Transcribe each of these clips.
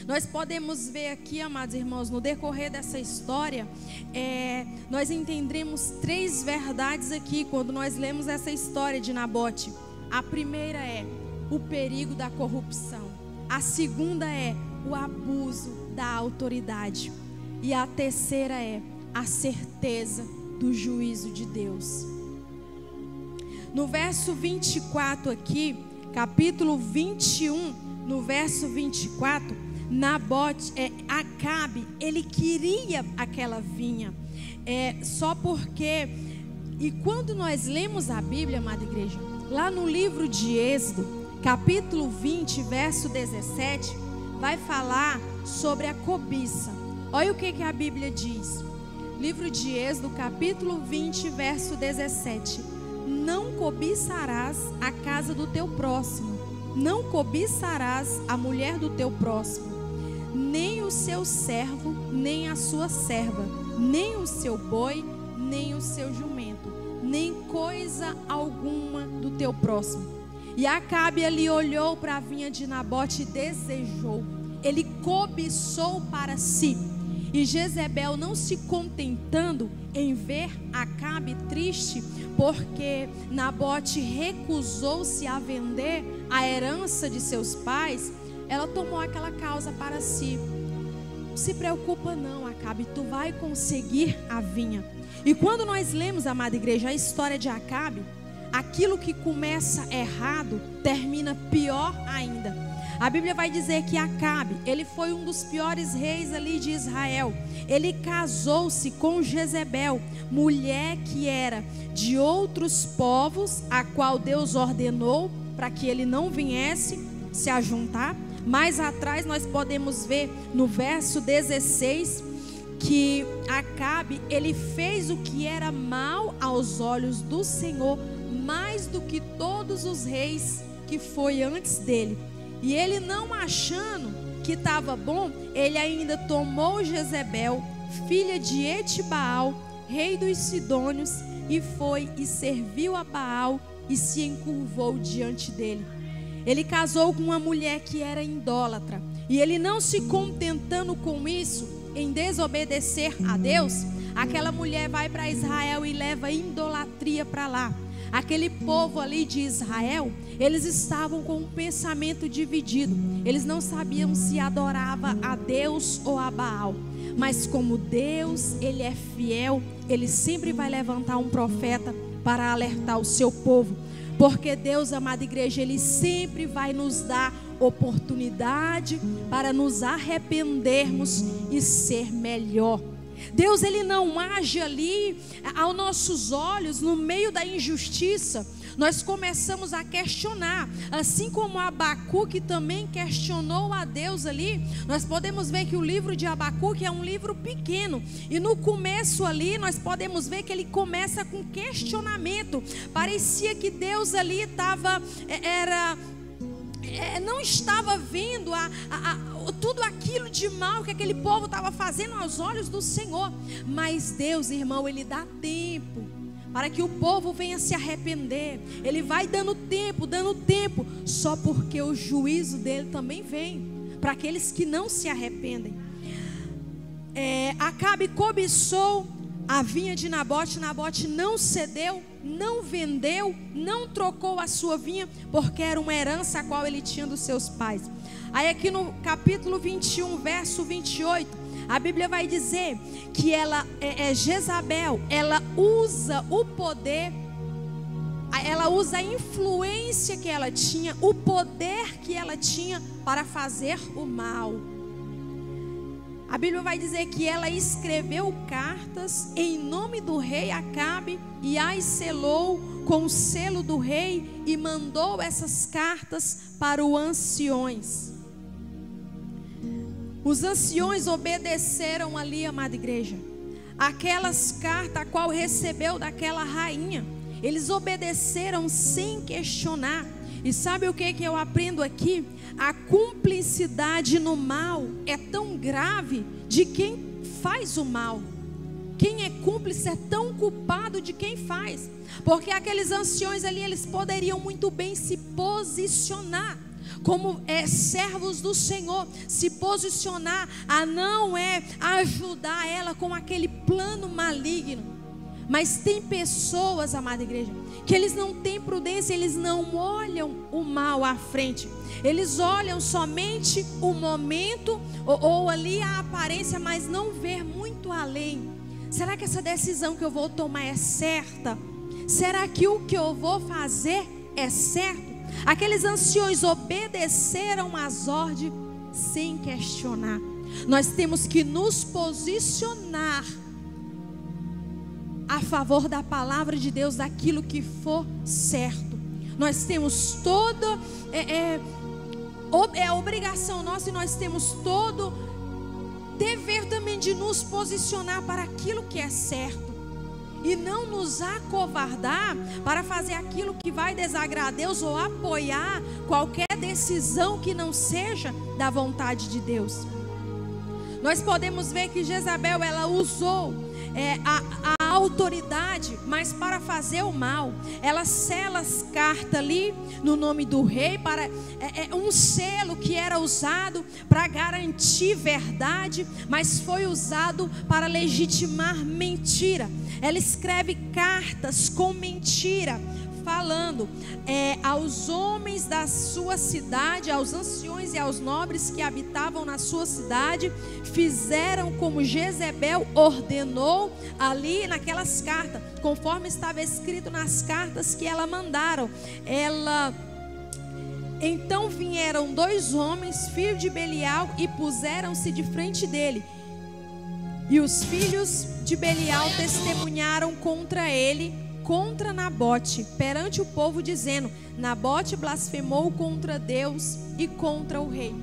Nós podemos ver aqui, amados irmãos, no decorrer dessa história, nós entendemos 3 verdades aqui quando nós lemos essa história de Nabote. A primeira é o perigo da corrupção. A segunda é o abuso da autoridade. E a terceira é a certeza do juízo de Deus. No verso 24 aqui, capítulo 21, no verso 24, Acabe, ele queria aquela vinha, só porque, e quando nós lemos a Bíblia, amada igreja, lá no livro de Êxodo, capítulo 20, verso 17, vai falar sobre a cobiça. Olha o que a Bíblia diz. Livro de Êxodo, capítulo 20, verso 17. Não cobiçarás a casa do teu próximo, não cobiçarás a mulher do teu próximo, nem o seu servo, nem a sua serva, nem o seu boi, nem o seu jumento, nem coisa alguma do teu próximo. E Acabe ali olhou para a vinha de Nabote e desejou, ele cobiçou para si. E Jezebel, não se contentando em ver Acabe triste, porque Nabote recusou-se a vender a herança de seus pais, ela tomou aquela causa para si. Não se preocupa não, Acabe, tu vai conseguir a vinha. E quando nós lemos, amada igreja, a história de Acabe, aquilo que começa errado termina pior ainda. A Bíblia vai dizer que Acabe, ele foi um dos piores reis ali de Israel. Ele casou-se com Jezebel, mulher que era de outros povos, a qual Deus ordenou para que ele não viesse se ajuntar. Mais atrás nós podemos ver no verso 16 que Acabe, ele fez o que era mal aos olhos do Senhor, mais do que todos os reis que foi antes dele. E ele, não achando que estava bom, ele ainda tomou Jezebel, filha de Etibaal, rei dos Sidônios, e foi e serviu a Baal e se encurvou diante dele. Ele casou com uma mulher que era idólatra, e ele, não se contentando com isso, em desobedecer a Deus, aquela mulher vai para Israel e leva idolatria para lá. Aquele povo ali de Israel, eles estavam com um pensamento dividido. Eles não sabiam se adorava a Deus ou a Baal. Mas como Deus, ele é fiel, ele sempre vai levantar um profeta para alertar o seu povo. Porque Deus, amada igreja, ele sempre vai nos dar oportunidade para nos arrependermos e ser melhor. Deus, ele não age ali aos nossos olhos no meio da injustiça. Nós começamos a questionar, assim como Abacuque também questionou a Deus ali. Nós podemos ver que o livro de Abacuque é um livro pequeno, e no começo ali nós podemos ver que ele começa com questionamento. Parecia que Deus ali não estava vendo tudo aquilo de mal que aquele povo estava fazendo aos olhos do Senhor. Mas Deus, irmão, ele dá tempo para que o povo venha se arrepender. Ele vai dando tempo, só porque o juízo dele também vem para aqueles que não se arrependem. Acabe cobiçou a vinha de Nabote. Nabote não cedeu, não vendeu, não trocou a sua vinha, porque era uma herança a qual ele tinha dos seus pais. Aí aqui no capítulo 21, verso 28, a Bíblia vai dizer que Jezabel, ela usa o poder, ela usa a influência que ela tinha, o poder que ela tinha para fazer o mal. A Bíblia vai dizer que ela escreveu cartas em nome do rei Acabe e as selou com o selo do rei e mandou essas cartas para os anciões. Os anciões obedeceram ali, amada igreja, aquelas cartas a qual recebeu daquela rainha. Eles obedeceram sem questionar. E sabe o que eu aprendo aqui? A cumplicidade no mal é tão grave de quem faz o mal. Quem é cúmplice é tão culpado de quem faz. Porque aqueles anciões ali, eles poderiam muito bem se posicionar como servos do Senhor, se posicionar a não ajudar ela com aquele plano maligno. Mas tem pessoas, amada igreja, que eles não têm prudência, eles não olham o mal à frente. Eles olham somente o momento ou ali a aparência, mas não vê muito além. Será que essa decisão que eu vou tomar é certa? Será que o que eu vou fazer é certo? Aqueles anciões obedeceram às ordens sem questionar. Nós temos que nos posicionar a favor da palavra de Deus, daquilo que for certo. Nós temos toda obrigação nossa, e nós temos todo dever também de nos posicionar para aquilo que é certo, e não nos acovardar para fazer aquilo que vai desagradar a Deus, ou apoiar qualquer decisão que não seja da vontade de Deus. Nós podemos ver que Jezabel, ela usou a autoridade, mas para fazer o mal. Ela sela as cartas ali no nome do rei, para um selo que era usado para garantir verdade, mas foi usado para legitimar mentira. Ela escreve cartas com mentira, falando aos homens da sua cidade, aos anciões e aos nobres que habitavam na sua cidade, fizeram como Jezebel ordenou ali naquelas cartas, conforme estava escrito nas cartas que ela mandaram. Então vieram 2 homens, filhos de Belial, e puseram-se de frente dele. E os filhos de Belial testemunharam contra ele, contra Nabote, perante o povo, dizendo: Nabote blasfemou contra Deus e contra o rei.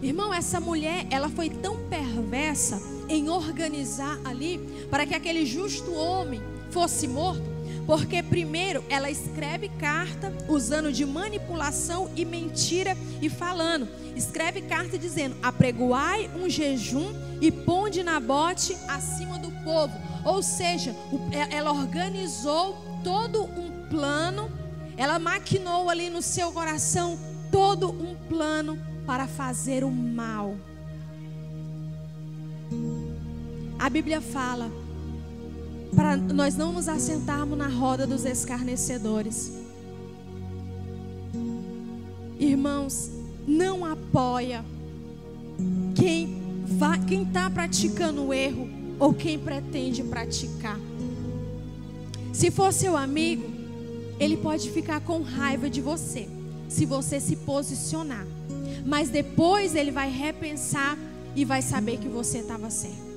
Irmão, essa mulher, ela foi tão perversa em organizar ali para que aquele justo homem fosse morto, porque primeiro ela escreve carta usando de manipulação e mentira, e falando, escreve carta dizendo: apregoai um jejum e ponde Nabote acima do povo. Ou seja, ela organizou todo um plano, ela maquinou ali no seu coração todo um plano para fazer o mal. A Bíblia fala para nós não nos assentarmos na roda dos escarnecedores. Irmãos, não apoia quem está praticando o erro ou quem pretende praticar. Se for seu amigo, ele pode ficar com raiva de você, se você se posicionar. Mas depois ele vai repensar e vai saber que você estava certo.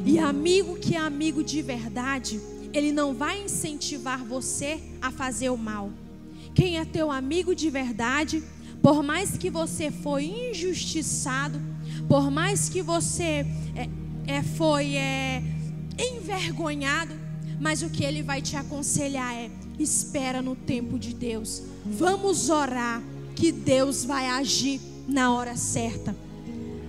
E amigo que é amigo de verdade, ele não vai incentivar você a fazer o mal. Quem é teu amigo de verdade, por mais que você foi injustiçado, por mais que você foi envergonhado, mas o que ele vai te aconselhar espera no tempo de Deus. Vamos orar que Deus vai agir na hora certa.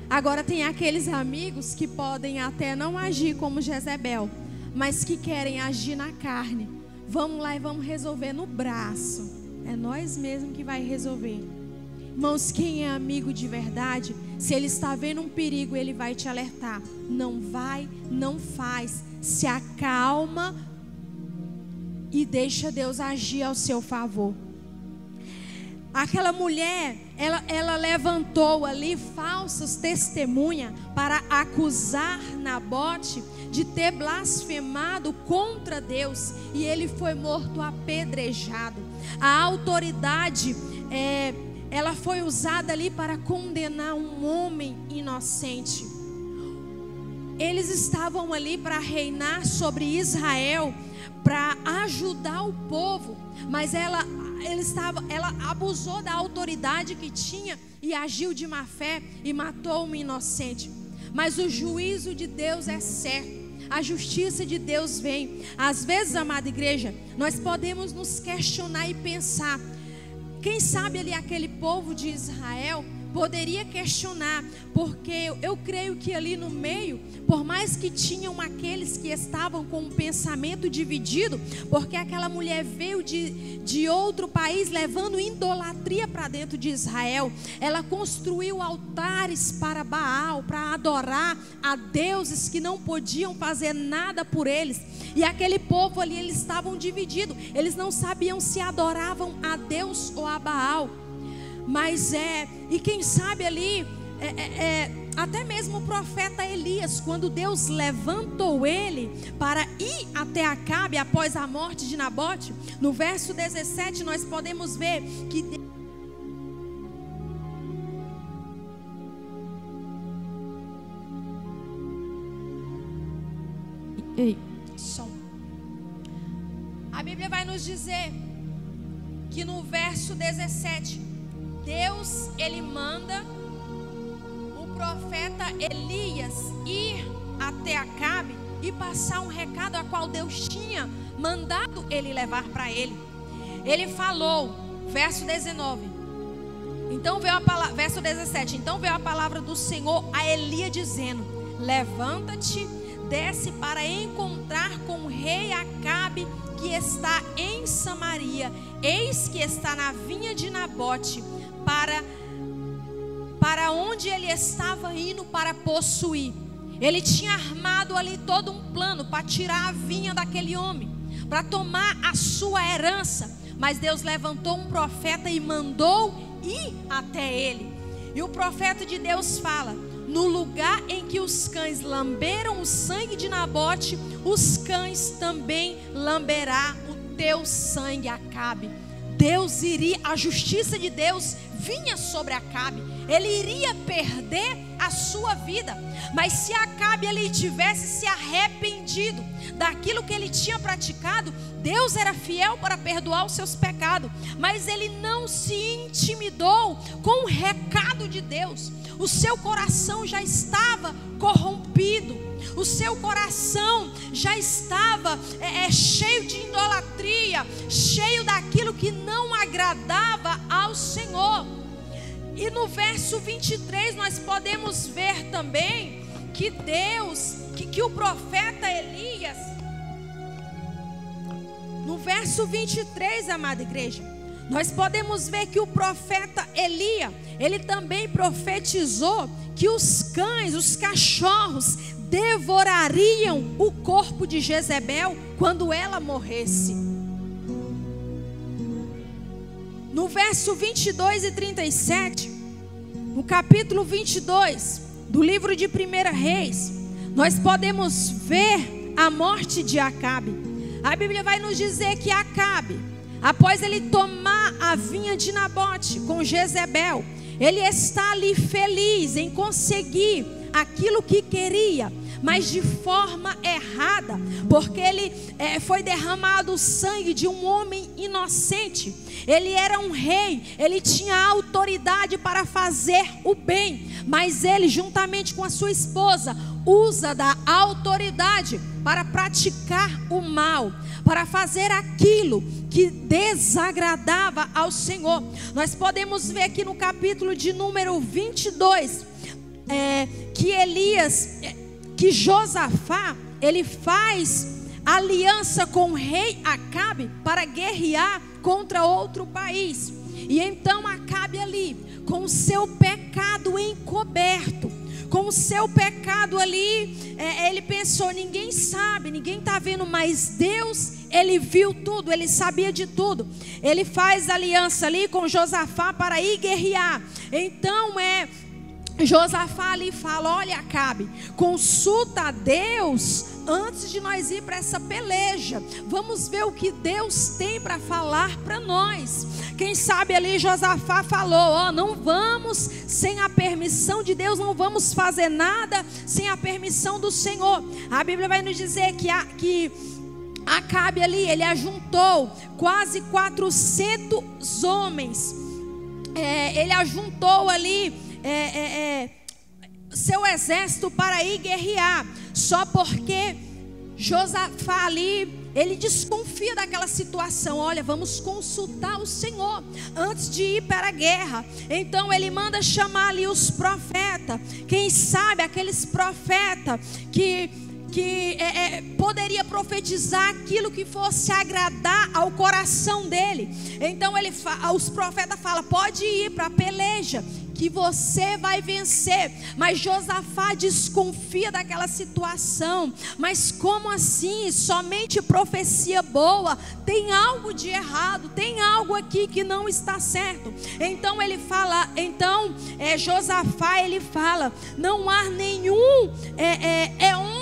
Agora tem aqueles amigos que podem até não agir como Jezebel, mas que querem agir na carne. Vamos lá e vamos resolver no braço. É nós mesmos que vai resolver. Irmãos, quem é amigo de verdade, se ele está vendo um perigo, ele vai te alertar. Não vai, não faz. Se acalma e deixa Deus agir ao seu favor. Aquela mulher, ela levantou ali falsas testemunhas para acusar Nabote de ter blasfemado contra Deus, e ele foi morto apedrejado. A autoridade ela foi usada ali para condenar um homem inocente. Eles estavam ali para reinar sobre Israel, para ajudar o povo, mas ela abusou da autoridade que tinha e agiu de má fé e matou um inocente. Mas o juízo de Deus é certo, a justiça de Deus vem. Às vezes, amada igreja, nós podemos nos questionar e pensar: quem sabe ali aquele povo de Israel poderia questionar, porque eu creio que ali no meio, por mais que tinham aqueles que estavam com um pensamento dividido, porque aquela mulher veio de outro país levando idolatria para dentro de Israel, ela construiu altares para Baal, para adorar a deuses que não podiam fazer nada por eles, e aquele povo ali, eles estavam divididos, eles não sabiam se adoravam a Deus ou a Baal. Mas e quem sabe ali, até mesmo o profeta Elias, quando Deus levantou ele para ir até Acabe após a morte de Nabote, no verso 17 nós podemos ver que a Bíblia vai nos dizer que no verso 17, Deus, ele manda o profeta Elias ir até Acabe e passar um recado a qual Deus tinha mandado ele levar para ele. Ele falou, verso 19, então veio a palavra, verso 17, então veio a palavra do Senhor a Elias dizendo: levanta-te, desce para encontrar com o rei Acabe, que está em Samaria, eis que está na vinha de Nabote, para onde ele estava indo para possuir. Ele tinha armado ali todo um plano para tirar a vinha daquele homem, para tomar a sua herança. Mas Deus levantou um profeta e mandou ir até ele. E o profeta de Deus fala: no lugar em que os cães lamberam o sangue de Nabote, os cães também lamberá o teu sangue, Acabe. Deus iria, a justiça de Deus vinha sobre Acabe. Ele iria perder a sua vida, mas se Acabe ele tivesse se arrependido daquilo que ele tinha praticado, Deus era fiel para perdoar os seus pecados. Mas ele não se intimidou com o recado de Deus. O seu coração já estava corrompido, o seu coração já estava cheio de idolatria, cheio daquilo que não agradava ao Senhor. E no verso 23 nós podemos ver também que Deus, que o profeta Elias, no verso 23, amada igreja, nós podemos ver que o profeta Elias, ele também profetizou que os cães, os cachorros, devorariam o corpo de Jezebel quando ela morresse. No verso 22 e 37, no capítulo 22 do livro de 1 Reis, nós podemos ver a morte de Acabe. A Bíblia vai nos dizer que Acabe, após ele tomar a vinha de Nabote com Jezebel, ele está ali feliz em conseguir aquilo que queria, mas de forma errada, porque ele foi derramado o sangue de um homem inocente. Ele era um rei, ele tinha autoridade para fazer o bem, mas ele, juntamente com a sua esposa, usa da autoridade para praticar o mal, para fazer aquilo que desagradava ao Senhor. Nós podemos ver aqui no capítulo de número 22, que Josafá, ele faz aliança com o rei Acabe para guerrear contra outro país. E então Acabe ali, com o seu pecado encoberto, com o seu pecado ali, ele pensou: ninguém sabe, ninguém está vendo, mas Deus, ele viu tudo, ele sabia de tudo. Ele faz aliança ali com Josafá para ir guerrear. Então Josafá ali fala: olha, Acabe, consulta a Deus antes de nós ir para essa peleja. Vamos ver o que Deus tem para falar para nós. Quem sabe ali Josafá falou: não vamos sem a permissão de Deus, não vamos fazer nada sem a permissão do Senhor. A Bíblia vai nos dizer que Acabe ali, ele ajuntou quase 400 homens. Ele ajuntou ali seu exército para ir guerrear, só porque Josafá ali ele desconfia daquela situação. Olha, vamos consultar o Senhor antes de ir para a guerra. Então ele manda chamar ali os profetas. Quem sabe aqueles profetas que poderia profetizar aquilo que fosse agradar ao coração dele. Então os profetas falam: pode ir para a peleja, que você vai vencer. Mas Josafá desconfia daquela situação. Mas como assim? Somente profecia boa? Tem algo de errado, tem algo aqui que não está certo. Então ele fala, Josafá, ele fala: não há nenhum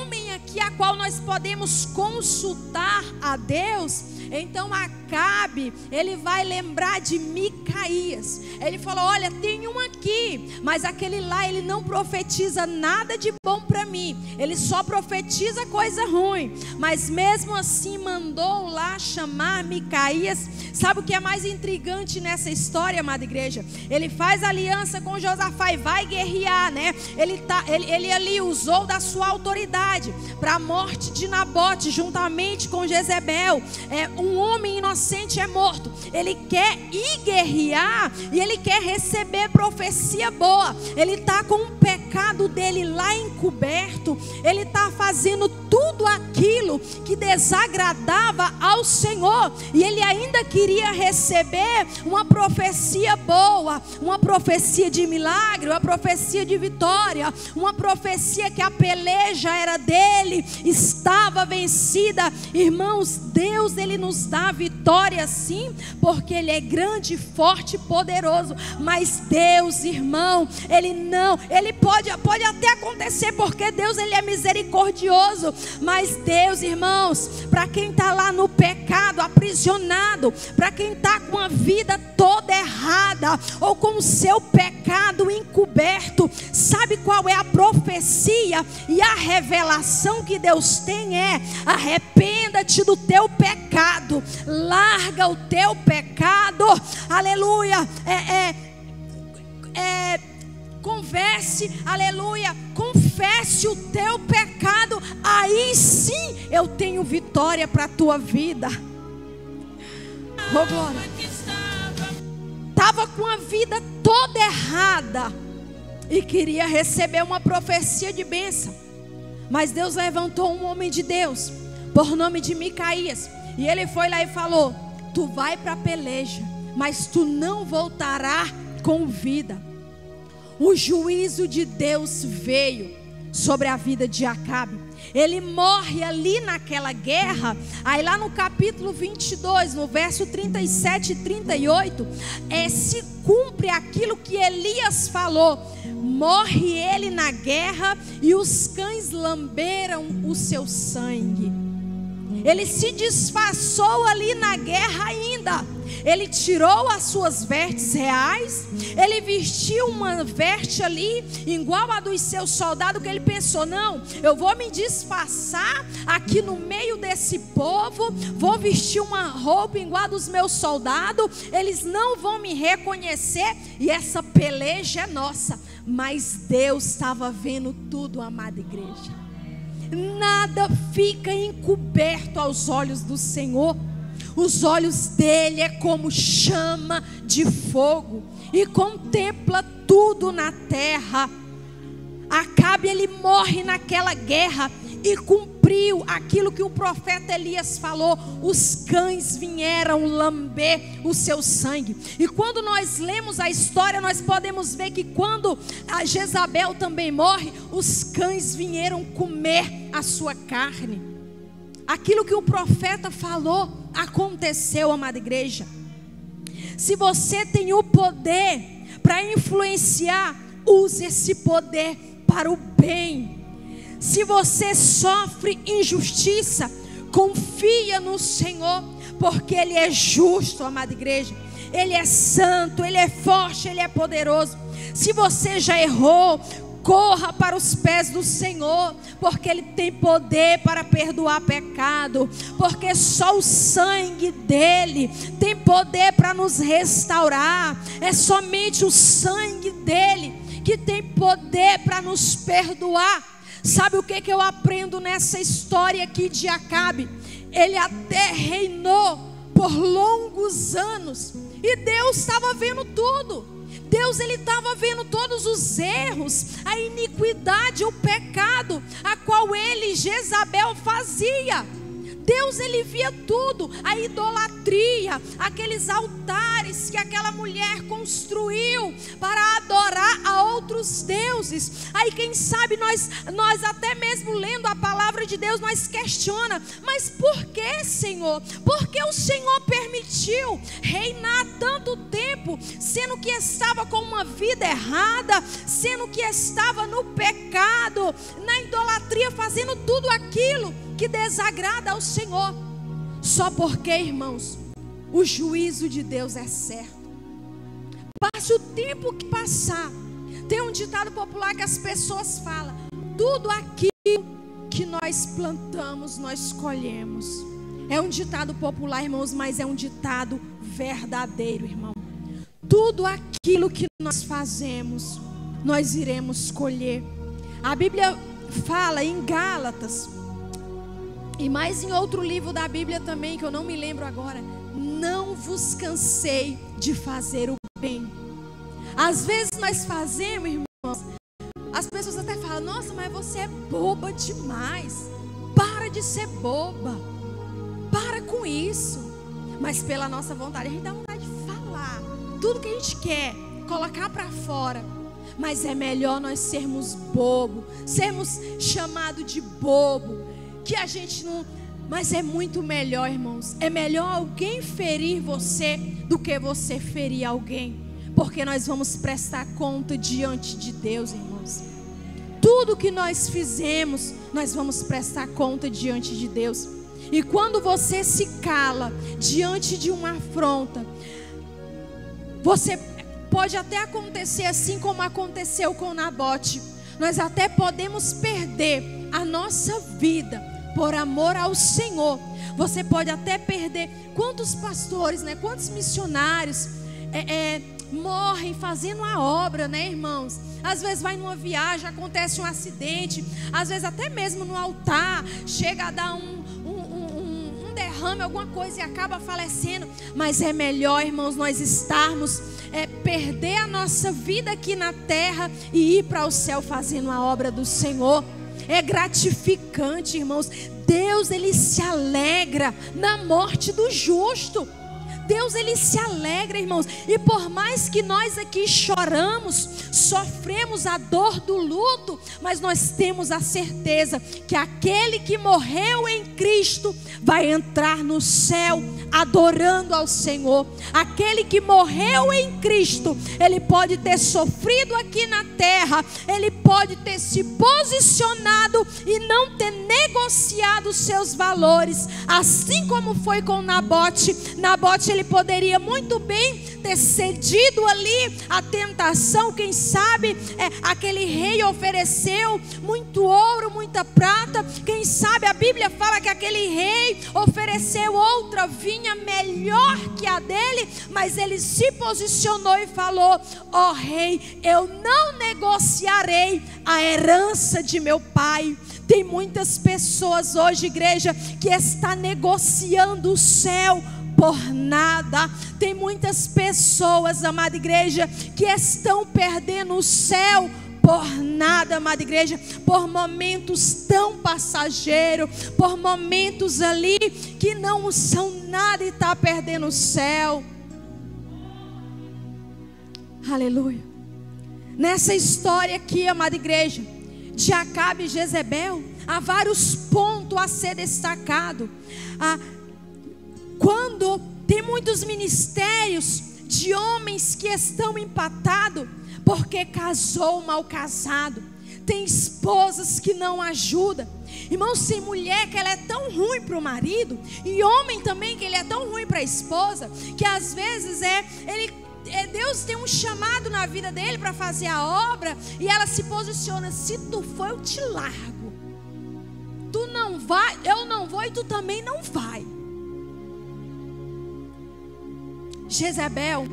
homem aqui a qual nós podemos consultar a Deus. Então Acabe, ele vai lembrar de Micaías. Ele falou: olha, tem um aqui, mas aquele lá, ele não profetiza nada de bom para mim, ele só profetiza coisa ruim. Mas mesmo assim mandou lá chamar Micaías. Sabe o que é mais intrigante nessa história, amada igreja? Ele faz aliança com Josafá e vai guerrear, né? Ele ali usou da sua autoridade para a morte de Nabote, juntamente com Jezebel. Um homem inocente é morto. Ele quer ir guerrear e ele quer receber profecia boa. Ele está com o pecado dele lá encoberto. Ele está fazendo tudo aquilo que desagradava ao Senhor, e ele ainda queria receber uma profecia boa, uma profecia de milagre, uma profecia de vitória, uma profecia que a peleja era dele, estava vencida. Irmãos, Deus, ele nos dá vitória sim, porque ele é grande, forte e poderoso. Mas Deus, irmão, ele pode até acontecer, porque Deus, ele é misericordioso. Mas Deus, irmãos, para quem está lá no pecado, aprisionado, para quem está com a vida toda errada, ou com o seu pecado encoberto, sabe qual é a profecia e a revelação que Deus tem? Arrependa-te do teu pecado, larga o teu pecado, aleluia, converse, aleluia, confesse o teu pecado, aí sim eu tenho vitória para a tua vida. Oh glória. Estava com a vida toda errada e queria receber uma profecia de bênção. Mas Deus levantou um homem de Deus por nome de Micaías, e ele foi lá e falou: tu vai para a peleja, mas tu não voltarás com vida. O juízo de Deus veio sobre a vida de Acabe. Ele morre ali naquela guerra. Aí lá no capítulo 22, no verso 37 e 38, se cumpre aquilo que Elias falou. Morre ele na guerra e os cães lamberam o seu sangue. Ele se disfarçou ali na guerra ainda. Ele tirou as suas vestes reais, ele vestiu uma veste ali igual a dos seus soldados, que ele pensou: não, eu vou me disfarçar aqui no meio desse povo, vou vestir uma roupa igual a dos meus soldados, eles não vão me reconhecer e essa peleja é nossa. Mas Deus estava vendo tudo, amada igreja. Nada fica encoberto aos olhos do Senhor. Os olhos dele é como chama de fogo e contempla tudo na terra. Acabe, ele morre naquela guerra e cumpriu aquilo que o profeta Elias falou. Os cães vieram lamber o seu sangue. E quando nós lemos a história, nós podemos ver que quando a Jezabel também morre, os cães vieram comer a sua carne. Aquilo que o profeta falou aconteceu, amada igreja. Se você tem o poder para influenciar, use esse poder para o bem. Se você sofre injustiça, confia no Senhor, porque Ele é justo, amada igreja. Ele é santo, Ele é forte, Ele é poderoso. Se você já errou, corra para os pés do Senhor, porque Ele tem poder para perdoar pecado, porque só o sangue dEle tem poder para nos restaurar. É somente o sangue dEle que tem poder para nos perdoar. Sabe o que eu aprendo nessa história aqui de Acabe? ele até reinou por longos anos. E Deus estava vendo tudo. Deus, ele estava vendo todos os erros, a iniquidade, o pecado, a qual ele, Jezabel, fazia. Deus, ele via tudo, a idolatria, aqueles altares que aquela mulher construiu para adorar a outros deuses. Aí quem sabe nós até mesmo lendo a palavra de Deus, nós questiona, mas por que, Senhor? Por que o Senhor permitiu reinar tanto tempo, sendo que estava com uma vida errada, sendo que estava no pecado, na idolatria, fazendo tudo aquilo que desagrada ao Senhor? Só porque, irmãos, o juízo de Deus é certo. Passe o tempo que passar. Tem um ditado popular que as pessoas falam: tudo aquilo que nós plantamos, nós colhemos. É um ditado popular, irmãos, mas é um ditado verdadeiro, irmão. Tudo aquilo que nós fazemos, nós iremos colher. A Bíblia fala em Gálatas, e mais em outro livro da Bíblia também, que eu não me lembro agora: não vos cansei de fazer o bem. Às vezes nós fazemos, irmãos, as pessoas até falam: nossa, mas você é boba demais. Para de ser boba. Para com isso. Mas pela nossa vontade, a gente dá vontade de falar tudo que a gente quer, colocar para fora. Mas é melhor nós sermos bobo, sermos chamados de bobo, que a gente não... Mas é muito melhor, irmãos, é melhor alguém ferir você do que você ferir alguém, porque nós vamos prestar conta diante de Deus, irmãos. Tudo que nós fizemos, nós vamos prestar conta diante de Deus. E quando você se cala diante de uma afronta, você pode até acontecer assim como aconteceu com Nabote. Nós até podemos perder a nossa vida por amor ao Senhor. Você pode até perder. Quantos pastores, né? Quantos missionários morrem fazendo a obra, né, irmãos? Às vezes vai numa viagem, acontece um acidente. Às vezes até mesmo no altar chega a dar um derrame, alguma coisa, e acaba falecendo. Mas é melhor, irmãos, nós estarmos perder a nossa vida aqui na terra e ir para o céu fazendo a obra do Senhor. É gratificante, irmãos. Deus, ele se alegra na morte do justo. Deus, ele se alegra, irmãos. E por mais que nós aqui choramos, sofremos a dor do luto, mas nós temos a certeza que aquele que morreu em Cristo vai entrar no céu adorando ao Senhor. Aquele que morreu em Cristo, ele pode ter sofrido aqui na terra, ele pode ter se posicionado e não ter negociado os seus valores, assim como foi com Nabote. Nabote, ele poderia muito bem ter cedido ali a tentação. Quem sabe aquele rei ofereceu muito ouro, muita prata. Quem sabe a Bíblia fala que aquele rei ofereceu outra vinha melhor que a dele, mas ele se posicionou e falou: ó rei, eu não negociarei a herança de meu pai. Tem muitas pessoas hoje, igreja, que está negociando o céu por nada. Tem muitas pessoas, amada igreja, que estão perdendo o céu por nada, amada igreja, por momentos tão passageiros, por momentos ali que não são nada, e está perdendo o céu. Aleluia. Nessa história aqui, amada igreja, de Acabe e Jezebel, há vários pontos a ser destacado. Quando tem muitos ministérios de homens que estão empatados porque casou mal casado, tem esposas que não ajudam. Irmãos, tem mulher que ela é tão ruim para o marido, e homem também que ele é tão ruim para a esposa, que às vezes Deus tem um chamado na vida dele para fazer a obra, e ela se posiciona: se tu for, eu te largo. Tu não vai, eu não vou, e tu também não vai. Jezabel,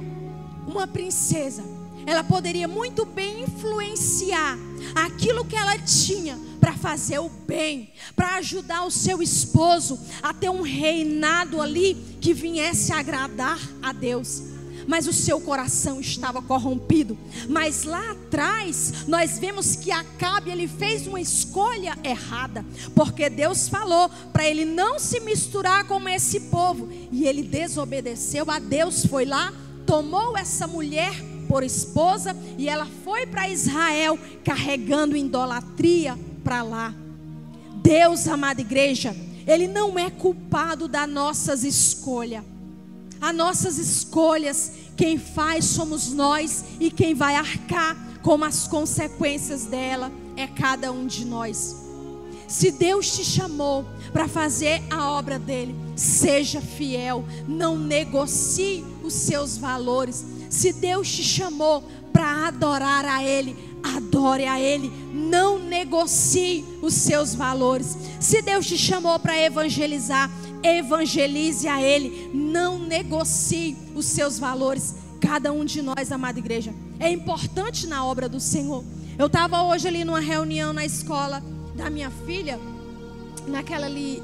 uma princesa, ela poderia muito bem influenciar aquilo que ela tinha para fazer o bem, para ajudar o seu esposo a ter um reinado ali que viesse a agradar a Deus. Mas o seu coração estava corrompido. Mas lá atrás nós vemos que Acabe, ele fez uma escolha errada, porque Deus falou para ele não se misturar com esse povo, e ele desobedeceu a Deus. Foi lá, tomou essa mulher por esposa, e ela foi para Israel carregando idolatria para lá. Deus, amada igreja, Ele não é culpado das nossas escolhas. As nossas escolhas, quem faz somos nós, e quem vai arcar com as consequências dela é cada um de nós. Se Deus te chamou para fazer a obra dele, seja fiel, não negocie os seus valores. Se Deus te chamou para adorar a Ele, adore a Ele, não negocie os seus valores. Se Deus te chamou para evangelizar, evangelize a Ele, não negocie os seus valores. Cada um de nós, amada igreja, é importante na obra do Senhor. Eu estava hoje ali numa reunião na escola da minha filha, naquela ali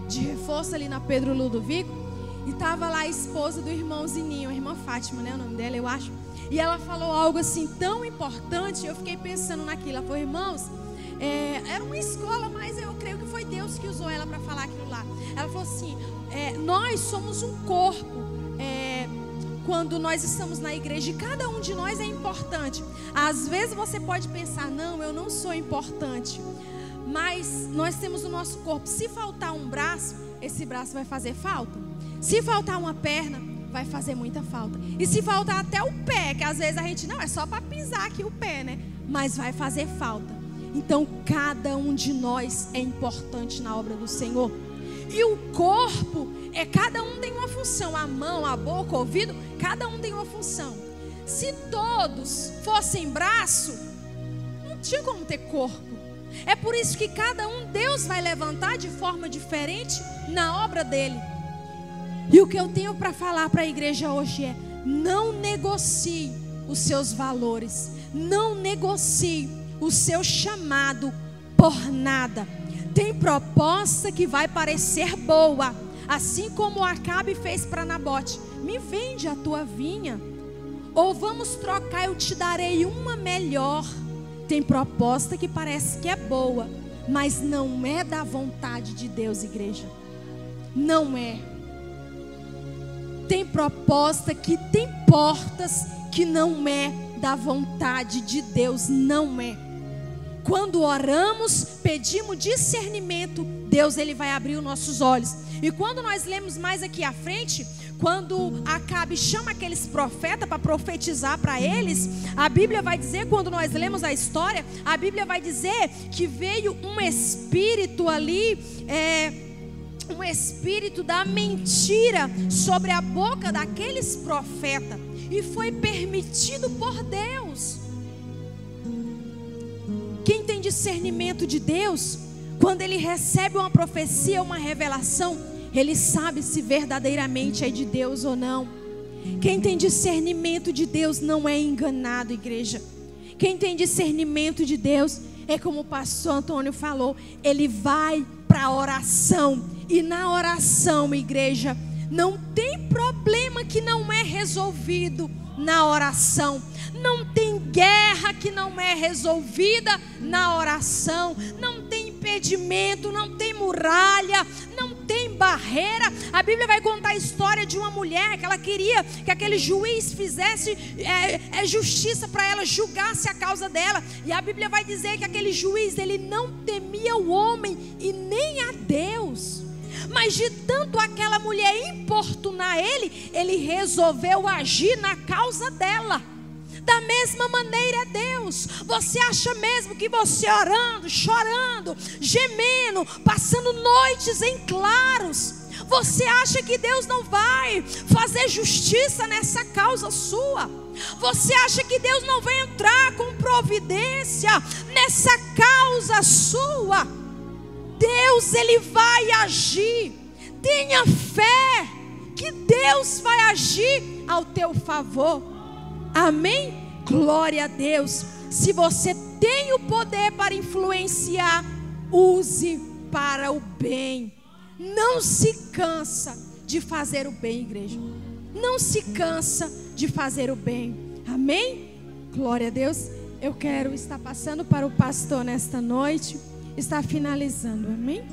de reforço ali na Pedro Ludovico, e estava lá a esposa do irmão Zininho, a irmã Fátima, né, o nome dela, eu acho. E ela falou algo assim tão importante, eu fiquei pensando naquilo. Ela falou: irmãos, era uma escola, mas eu creio que foi Deus que usou ela para falar aquilo lá. Ela falou assim: nós somos um corpo, quando nós estamos na igreja, e cada um de nós é importante. Às vezes você pode pensar: não, eu não sou importante, mas nós temos o nosso corpo. Se faltar um braço, esse braço vai fazer falta. Se faltar uma perna, vai fazer muita falta. E se faltar até o pé, que às vezes a gente, não, é só para pisar aqui o pé, né? Mas vai fazer falta. Então cada um de nós é importante na obra do Senhor. E o corpo, cada um tem uma função. A mão, a boca, o ouvido, cada um tem uma função. Se todos fossem braço, não tinha como ter corpo. É por isso que cada um Deus vai levantar de forma diferente na obra dele. E o que eu tenho para falar para a igreja hoje é: não negocie os seus valores, não negocie o seu chamado por nada. Tem proposta que vai parecer boa, assim como Acabe fez para Nabote: me vende a tua vinha, ou vamos trocar, eu te darei uma melhor. Tem proposta que parece que é boa, mas não é da vontade de Deus, igreja. Não é. Tem proposta que tem portas que não é da vontade de Deus, não é. Quando oramos, pedimos discernimento, Deus ele vai abrir os nossos olhos. E quando nós lemos mais aqui à frente, quando Acabe chama aqueles profetas para profetizar para eles, a Bíblia vai dizer, quando nós lemos a história, a Bíblia vai dizer que veio um espírito ali, um espírito da mentira sobre a boca daqueles profetas, e foi permitido por Deus. Quem tem discernimento de Deus, quando ele recebe uma profecia, uma revelação, ele sabe se verdadeiramente é de Deus ou não. Quem tem discernimento de Deus não é enganado, igreja. Quem tem discernimento de Deus é como o pastor Antônio falou, ele vai para a oração. E na oração, igreja, não tem problema que não é resolvido na oração. Não tem guerra que não é resolvida na oração. Não tem impedimento, não tem muralha, não tem barreira. A Bíblia vai contar a história de uma mulher que ela queria que aquele juiz fizesse justiça para ela, julgasse a causa dela. E a Bíblia vai dizer que aquele juiz, ele não temia o homem e nem a Deus. Mas de tanto aquela mulher importunar ele, ele resolveu agir na causa dela. Da mesma maneira é Deus. Você acha mesmo que você orando, chorando, gemendo, passando noites em claros, você acha que Deus não vai fazer justiça nessa causa sua? Você acha que Deus não vai entrar com providência nessa causa sua? Deus, ele vai agir. Tenha fé que Deus vai agir ao teu favor. Amém? Glória a Deus. Se você tem o poder para influenciar, use para o bem. Não se cansa de fazer o bem, igreja. Não se cansa de fazer o bem. Amém? Glória a Deus. Eu quero estar passando para o pastor nesta noite. Está finalizando, amém?